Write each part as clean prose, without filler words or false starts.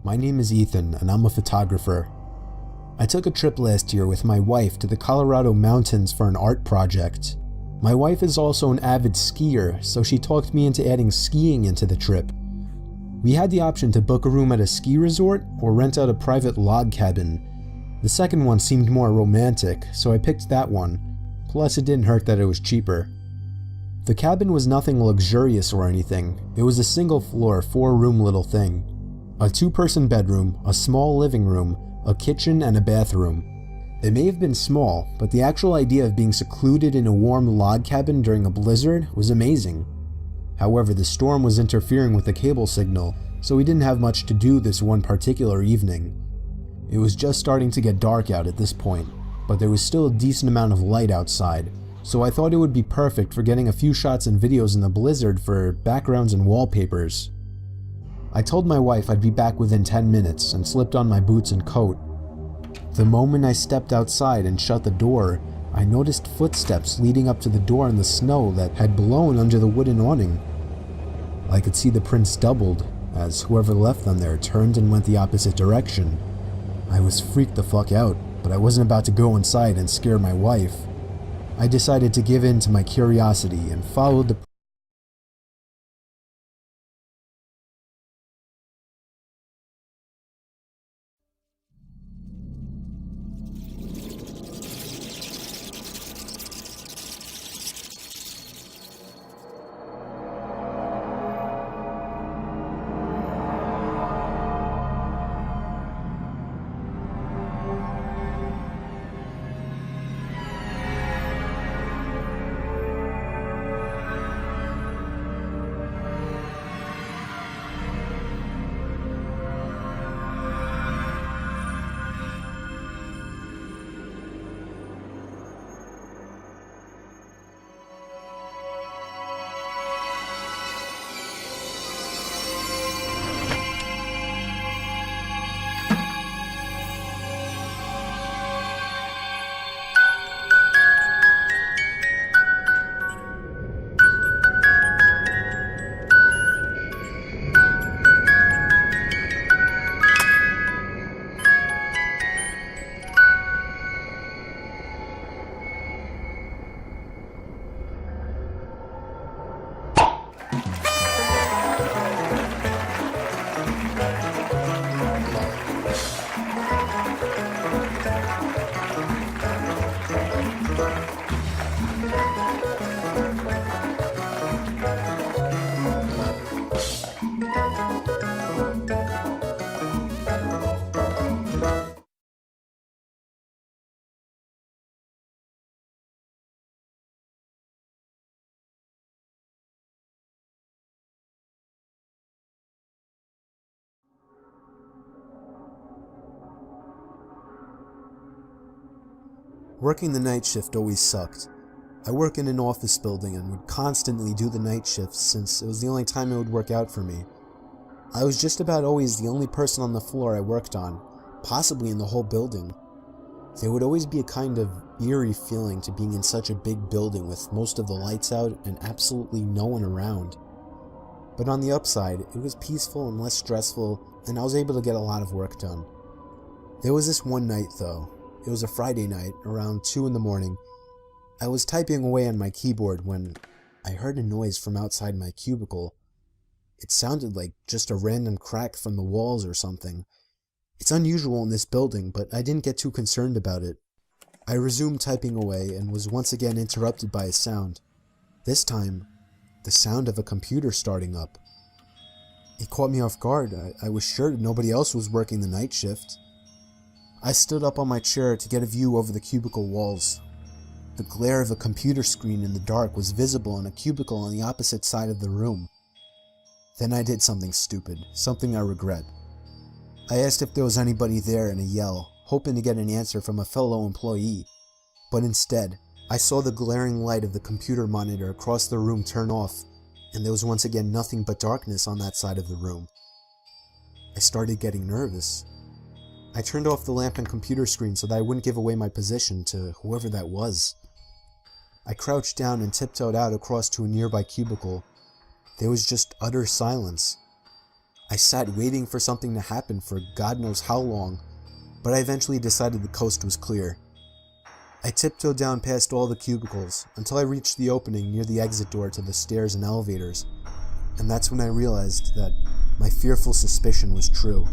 My name is Ethan and I'm a photographer. I took a trip last year with my wife to the Colorado mountains for an art project. My wife is also an avid skier, so she talked me into adding skiing into the trip. We had the option to book a room at a ski resort or rent out a private log cabin. The second one seemed more romantic, so I picked that one. Plus it didn't hurt that it was cheaper. The cabin was nothing luxurious or anything. It was a single floor, 4-room little thing. A 2-person bedroom, a small living room, a kitchen, and a bathroom. It may have been small, but the actual idea of being secluded in a warm log cabin during a blizzard was amazing. However, the storm was interfering with the cable signal, so we didn't have much to do this one particular evening. It was just starting to get dark out at this point, but there was still a decent amount of light outside, so I thought it would be perfect for getting a few shots and videos in the blizzard for backgrounds and wallpapers. I told my wife I'd be back within 10 minutes and slipped on my boots and coat. The moment I stepped outside and shut the door, I noticed footsteps leading up to the door in the snow that had blown under the wooden awning. I could see the prints doubled, as whoever left them there turned and went the opposite direction. I was freaked the fuck out, but I wasn't about to go inside and scare my wife. I decided to give in to my curiosity and followed the Working the night shift always sucked. I work in an office building and would constantly do the night shifts since it was the only time it would work out for me. I was just about always the only person on the floor I worked on, possibly in the whole building. There would always be a kind of eerie feeling to being in such a big building with most of the lights out and absolutely no one around. But on the upside, it was peaceful and less stressful, and I was able to get a lot of work done. There was this one night though. It was a Friday night, around 2 in the morning. I was typing away on my keyboard when I heard a noise from outside my cubicle. It sounded like just a random crack from the walls or something. It's unusual in this building, but I didn't get too concerned about it. I resumed typing away and was once again interrupted by a sound. This time, the sound of a computer starting up. It caught me off guard. I was sure nobody else was working the night shift. I stood up on my chair to get a view over the cubicle walls. The glare of a computer screen in the dark was visible in a cubicle on the opposite side of the room. Then I did something stupid, something I regret. I asked if there was anybody there in a yell, hoping to get an answer from a fellow employee. But instead, I saw the glaring light of the computer monitor across the room turn off, and there was once again nothing but darkness on that side of the room. I started getting nervous. I turned off the lamp and computer screen so that I wouldn't give away my position to whoever that was. I crouched down and tiptoed out across to a nearby cubicle. There was just utter silence. I sat waiting for something to happen for God knows how long, but I eventually decided the coast was clear. I tiptoed down past all the cubicles until I reached the opening near the exit door to the stairs and elevators, and that's when I realized that my fearful suspicion was true.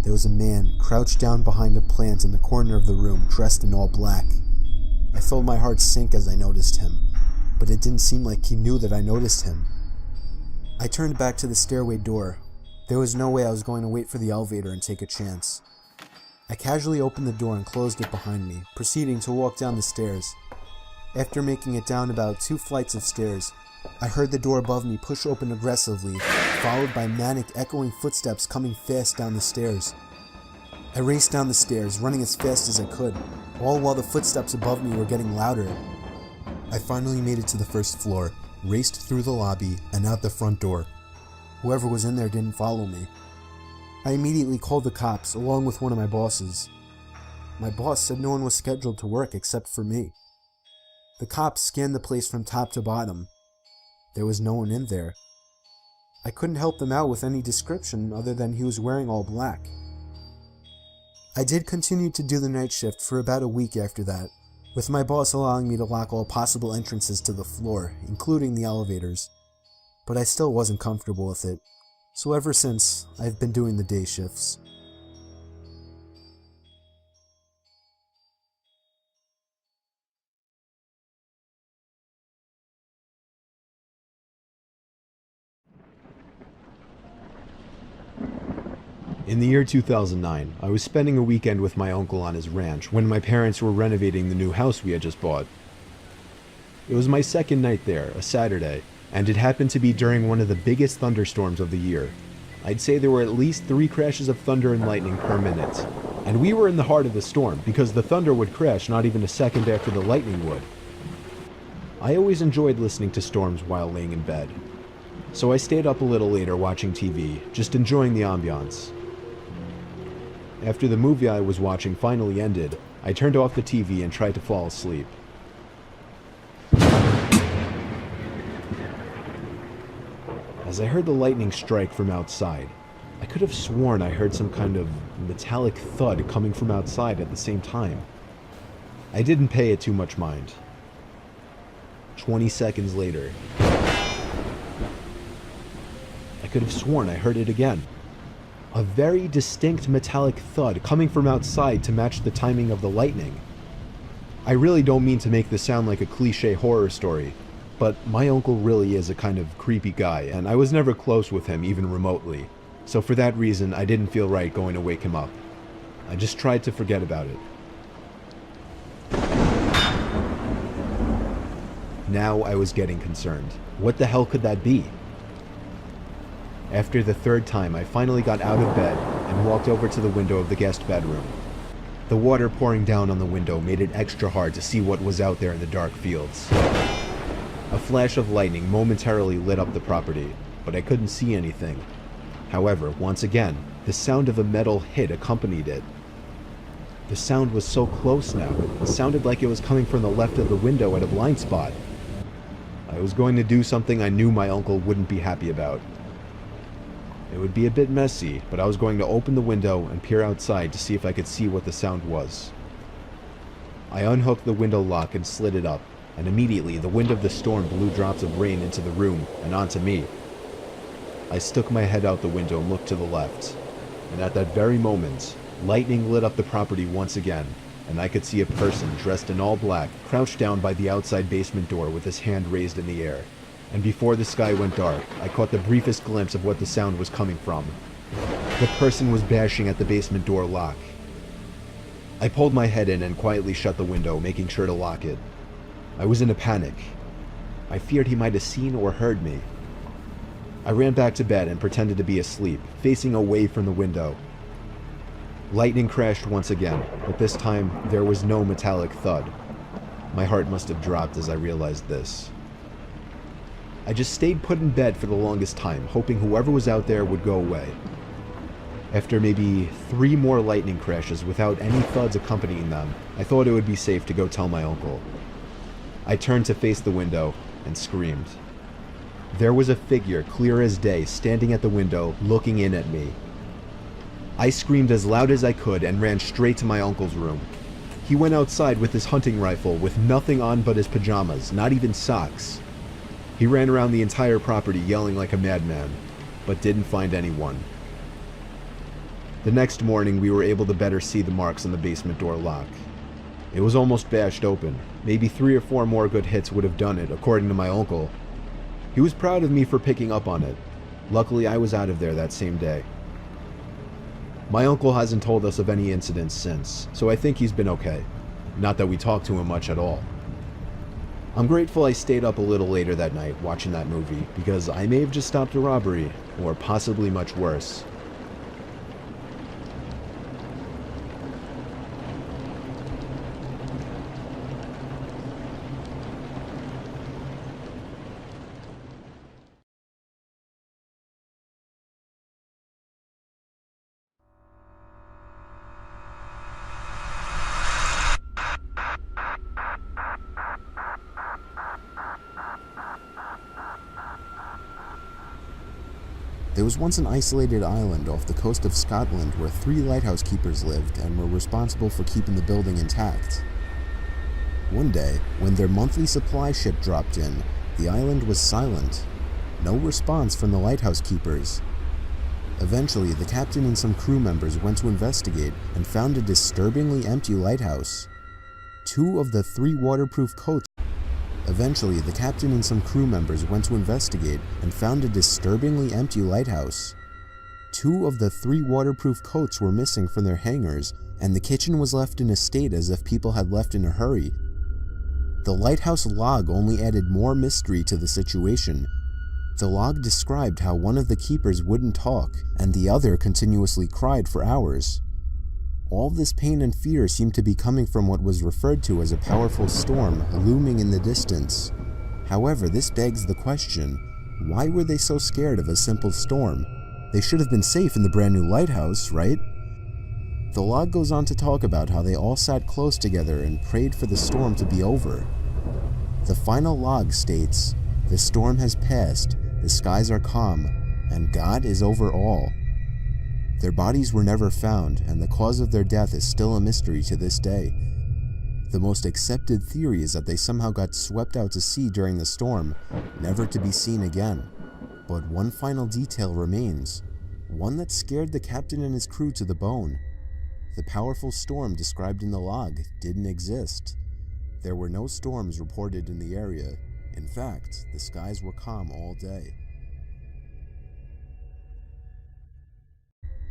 There was a man crouched down behind a plant in the corner of the room, dressed in all black. I felt my heart sink as I noticed him, but it didn't seem like he knew that I noticed him. I turned back to the stairway door. There was no way I was going to wait for the elevator and take a chance. I casually opened the door and closed it behind me, proceeding to walk down the stairs. After making it down about 2 flights of stairs, I heard the door above me push open aggressively, followed by manic, echoing footsteps coming fast down the stairs. I raced down the stairs, running as fast as I could, all while the footsteps above me were getting louder. I finally made it to the first floor, raced through the lobby, and out the front door. Whoever was in there didn't follow me. I immediately called the cops, along with one of my bosses. My boss said no one was scheduled to work except for me. The cops scanned the place from top to bottom. There was no one in there. I couldn't help them out with any description other than he was wearing all black. I did continue to do the night shift for about a week after that, with my boss allowing me to lock all possible entrances to the floor, including the elevators. But I still wasn't comfortable with it, so ever since, I've been doing the day shifts. In the year 2009, I was spending a weekend with my uncle on his ranch when my parents were renovating the new house we had just bought. It was my second night there, a Saturday, and it happened to be during one of the biggest thunderstorms of the year. I'd say there were at least 3 crashes of thunder and lightning per minute. And we were in the heart of the storm because the thunder would crash not even a second after the lightning would. I always enjoyed listening to storms while laying in bed, so I stayed up a little later watching TV, just enjoying the ambiance. After the movie I was watching finally ended, I turned off the TV and tried to fall asleep. As I heard the lightning strike from outside, I could have sworn I heard some kind of metallic thud coming from outside at the same time. I didn't pay it too much mind. 20 seconds later, I could have sworn I heard it again. A very distinct metallic thud coming from outside to match the timing of the lightning. I really don't mean to make this sound like a cliche horror story, but my uncle really is a kind of creepy guy, and I was never close with him even remotely, so for that reason I didn't feel right going to wake him up. I just tried to forget about it. Now I was getting concerned. What the hell could that be? After the 3rd time, I finally got out of bed and walked over to the window of the guest bedroom. The water pouring down on the window made it extra hard to see what was out there in the dark fields. A flash of lightning momentarily lit up the property, but I couldn't see anything. However, once again, the sound of a metal hit accompanied it. The sound was so close now, it sounded like it was coming from the left of the window at a blind spot. I was going to do something I knew my uncle wouldn't be happy about. It would be a bit messy, but I was going to open the window and peer outside to see if I could see what the sound was. I unhooked the window lock and slid it up, and immediately the wind of the storm blew drops of rain into the room and onto me. I stuck my head out the window and looked to the left, and at that very moment, lightning lit up the property once again, and I could see a person dressed in all black crouched down by the outside basement door with his hand raised in the air. And before the sky went dark, I caught the briefest glimpse of what the sound was coming from. The person was bashing at the basement door lock. I pulled my head in and quietly shut the window, making sure to lock it. I was in a panic. I feared he might have seen or heard me. I ran back to bed and pretended to be asleep, facing away from the window. Lightning crashed once again, but this time there was no metallic thud. My heart must have dropped as I realized this. I just stayed put in bed for the longest time, hoping whoever was out there would go away. After maybe 3 more lightning crashes without any thuds accompanying them, I thought it would be safe to go tell my uncle. I turned to face the window and screamed. There was a figure, clear as day, standing at the window, looking in at me. I screamed as loud as I could and ran straight to my uncle's room. He went outside with his hunting rifle with nothing on but his pajamas, not even socks. He ran around the entire property yelling like a madman, but didn't find anyone. The next morning, we were able to better see the marks on the basement door lock. It was almost bashed open. Maybe 3 or 4 more good hits would have done it, according to my uncle. He was proud of me for picking up on it. Luckily, I was out of there that same day. My uncle hasn't told us of any incidents since, so I think he's been okay. Not that we talked to him much at all. I'm grateful I stayed up a little later that night watching that movie, because I may have just stopped a robbery, or possibly much worse. There was once an isolated island off the coast of Scotland where 3 lighthouse keepers lived and were responsible for keeping the building intact. One day, when their monthly supply ship dropped in, the island was silent. No response from the lighthouse keepers. Eventually, the captain and some crew members went to investigate and found a disturbingly empty lighthouse. 2 of the 3 waterproof coats Eventually, the captain and some crew members went to investigate and found a disturbingly empty lighthouse. 2 of the 3 waterproof coats were missing from their hangars, and the kitchen was left in a state as if people had left in a hurry. The lighthouse log only added more mystery to the situation. The log described how one of the keepers wouldn't talk, and the other continuously cried for hours. All this pain and fear seemed to be coming from what was referred to as a powerful storm looming in the distance. However, this begs the question, why were they so scared of a simple storm? They should have been safe in the brand new lighthouse, right? The log goes on to talk about how they all sat close together and prayed for the storm to be over. The final log states, "The storm has passed, the skies are calm, and God is over all." Their bodies were never found, and the cause of their death is still a mystery to this day. The most accepted theory is that they somehow got swept out to sea during the storm, never to be seen again. But one final detail remains, one that scared the captain and his crew to the bone. The powerful storm described in the log didn't exist. There were no storms reported in the area. In fact, the skies were calm all day.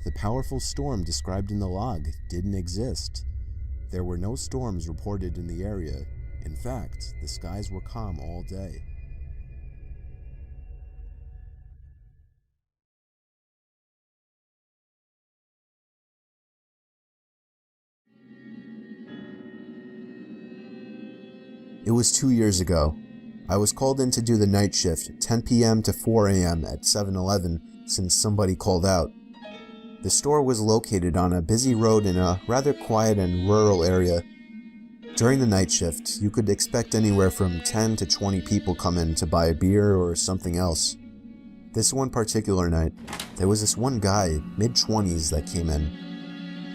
The powerful storm described in the log didn't exist. There were no storms reported in the area. In fact, the skies were calm all day. It was 2 years ago. I was called in to do the night shift, 10 p.m. to 4 a.m. at 7-Eleven, since somebody called out. The store was located on a busy road in a rather quiet and rural area. During the night shift, you could expect anywhere from 10 to 20 people come in to buy a beer or something else. This one particular night, there was this one guy, mid-20s, that came in.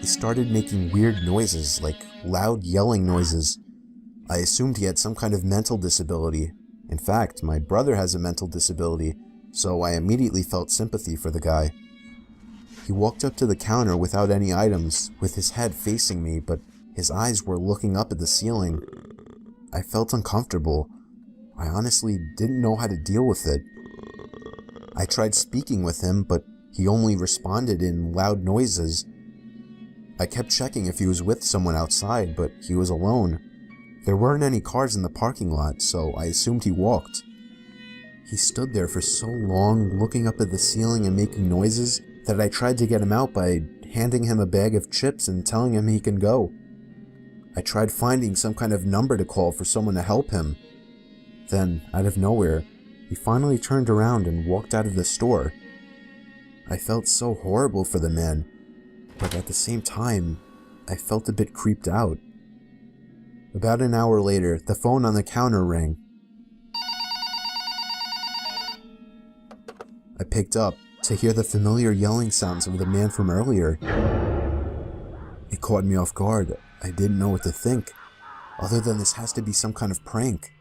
He started making weird noises, like loud yelling noises. I assumed he had some kind of mental disability. In fact, my brother has a mental disability, so I immediately felt sympathy for the guy. He walked up to the counter without any items, with his head facing me, but his eyes were looking up at the ceiling. I felt uncomfortable. I honestly didn't know how to deal with it. I tried speaking with him, but he only responded in loud noises. I kept checking if he was with someone outside, but he was alone. There weren't any cars in the parking lot, so I assumed he walked. He stood there for so long, looking up at the ceiling and making noises, that I tried to get him out by handing him a bag of chips and telling him he can go. I tried finding some kind of number to call for someone to help him. Then, out of nowhere, he finally turned around and walked out of the store. I felt so horrible for the man, but at the same time, I felt a bit creeped out. About an hour later, the phone on the counter rang. I picked up to hear the familiar yelling sounds of the man from earlier. It caught me off guard. I didn't know what to think, other than this has to be some kind of prank.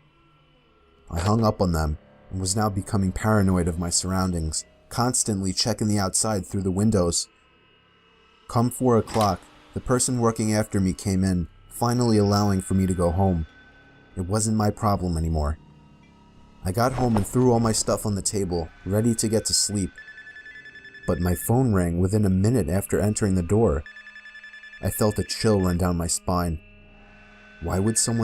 I hung up on them and was now becoming paranoid of my surroundings, constantly checking the outside through the windows. Come 4 o'clock, the person working after me came in, finally allowing for me to go home. It wasn't my problem anymore. I got home and threw all my stuff on the table, ready to get to sleep. But my phone rang within a minute after entering the door. I felt a chill run down my spine. Why would someone